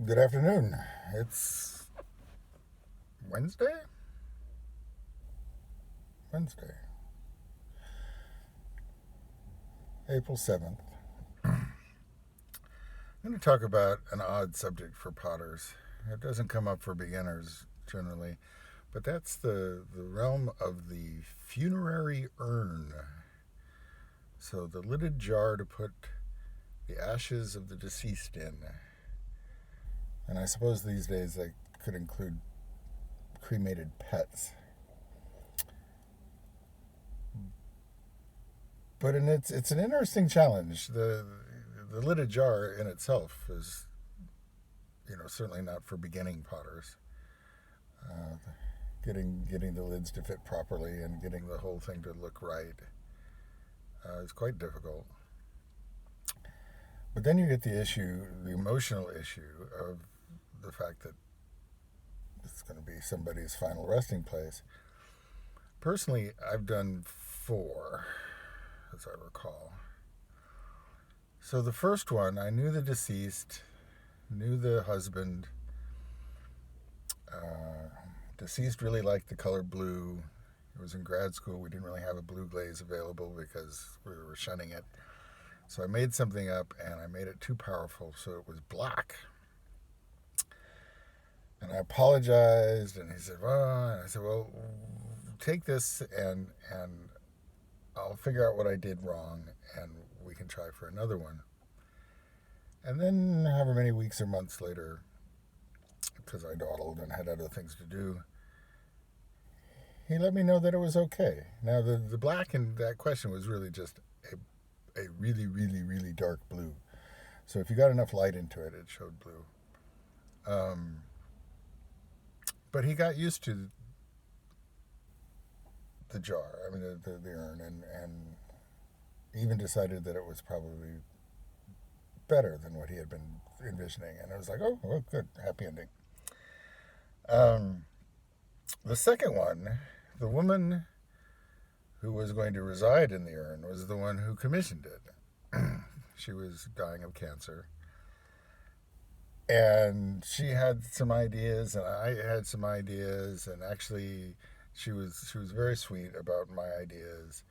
Good afternoon. It's Wednesday? Wednesday, April 7th. I'm going to talk about an odd subject for potters. It doesn't come up for beginners generally, but that's the realm of the funerary urn. So, the lidded jar to put the ashes of the deceased in. And I suppose these days that could include cremated pets. But it's an interesting challenge. The lidded jar in itself is, certainly not for beginning potters. Uh, getting the lids to fit properly and getting the whole thing to look right is quite difficult. But then you get the emotional issue of the fact that it's going to be somebody's final resting place. Personally, I've done 4, as I recall. So the first one, I knew the deceased, knew the husband. Deceased really liked the color blue. It was in grad school. We didn't really have a blue glaze available because we were shunning it. So I made something up and I made it too powerful, so it was black. And I apologized, and he said, "Well," and I said, "Well, take this and I'll figure out what I did wrong, and we can try for another one." And then, however many weeks or months later, because I dawdled and had other things to do, he let me know that it was okay. Now, the black in that question was really just a really, really, really dark blue. So if you got enough light into it, it showed blue. But he got used to the jar, the urn, and even decided that it was probably better than what he had been envisioning. And I was like, oh, well, good, happy ending. The second one, the woman who was going to reside in the urn was the one who commissioned it. She was dying of cancer. And she had some ideas, and I had some ideas, and actually, she was very sweet about my ideas,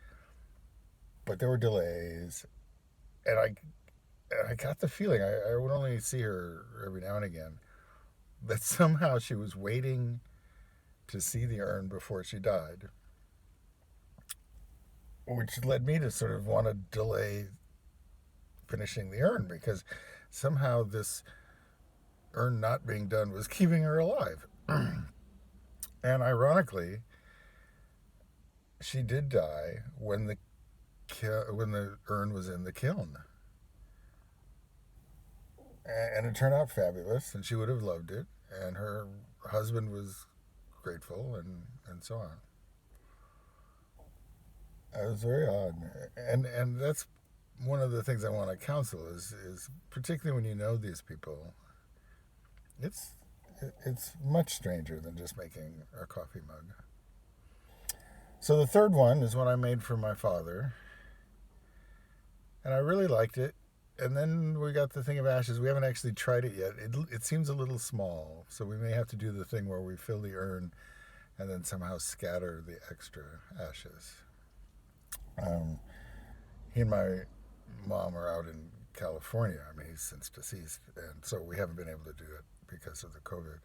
but there were delays, and I got the feeling I would only see her every now and again that somehow she was waiting to see the urn before she died, which led me to sort of want to delay finishing the urn because somehow this urn not being done was keeping her alive. And ironically, she did die when the urn was in the kiln, and it turned out fabulous, and she would have loved it, and her husband was grateful, and so on. It was very odd, and that's one of the things I want to counsel is particularly when you know these people, it's it's much stranger than just making a coffee mug. So the third one is one I made for my father, and I really liked it. And then we got the thing of ashes. We haven't actually tried it yet. It seems a little small, so we may have to do the thing where we fill the urn and then somehow scatter the extra ashes. Um, he and my mom are out in California. I mean, he's since deceased, and so we haven't been able to do it because of the COVID.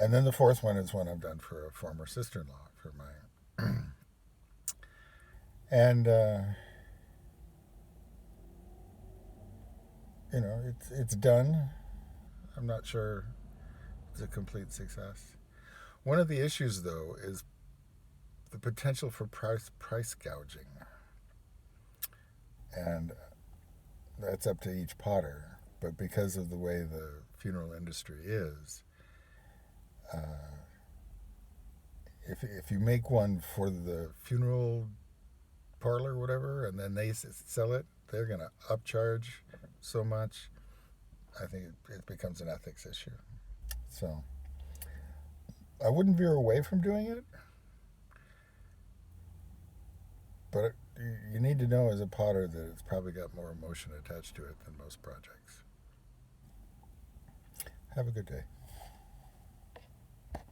And then the fourth one is one I've done for a former sister-in-law for my, and it's done. I'm not sure it's a complete success. One of the issues, though, is the potential for price gouging, and that's up to each potter. But because of the way the funeral industry is, uh, if you make one for the funeral parlor or whatever, and then they sell it, they're going to upcharge so much. I think it becomes an ethics issue. So I wouldn't veer away from doing it, but you need to know as a potter that it's probably got more emotion attached to it than most projects. Have a good day.